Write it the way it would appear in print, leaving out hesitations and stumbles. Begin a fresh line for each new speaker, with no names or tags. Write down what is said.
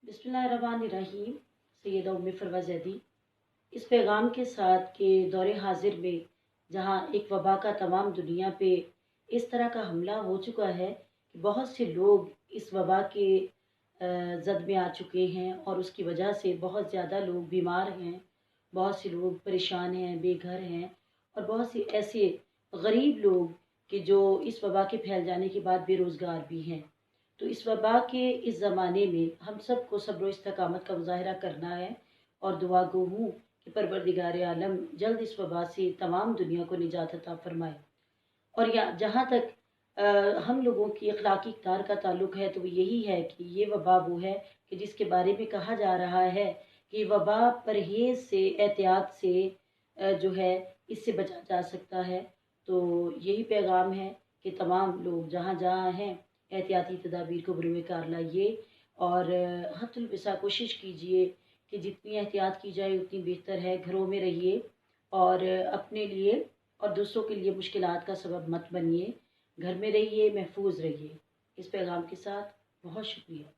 बिस्मिल्लाहिर्रहमानिर्रहीम। सैयदा उम्मे फरवा ज़ैदी इस पैगाम के साथ कि दौरे हाजिर में जहाँ एक वबा का तमाम दुनिया पे इस तरह का हमला हो चुका है कि बहुत से लोग इस वबा के जद में आ चुके हैं और उसकी वजह से बहुत ज़्यादा लोग बीमार हैं, बहुत से लोग परेशान हैं, बेघर हैं और बहुत से ऐसे गरीब लोग कि जो इस वबा के फैल जाने के बाद बेरोज़गार भी हैं। तो इस वबा के इस ज़माने में हम सबको सब्र व इस्तकामत का मुज़ाहरा करना है और दुआ गो हूँ कि परवरदिगार आलम जल्द इस वबा से तमाम दुनिया को निजात अता फरमाए। और या जहाँ तक हम लोगों की अखलाकी इक़्तिदार का ताल्लुक़ है तो वो यही है कि ये वबा वो है कि जिसके बारे में कहा जा रहा है कि वबा परहेज़ से, एहतियात से जो है इससे बचा जा सकता है। तो यही पैगाम है कि तमाम लोग जहाँ जहाँ हैं एहतियाती तदाबीर को बरूए कार लाइए और हत्तुल बिसा कोशिश कीजिए कि जितनी एहतियात की जाए उतनी बेहतर है। घरों में रहिए और अपने लिए और दूसरों के लिए मुश्किलात का सबब मत बनिए। घर में रहिए, महफूज रहिए। इस पैगाम के साथ बहुत शुक्रिया।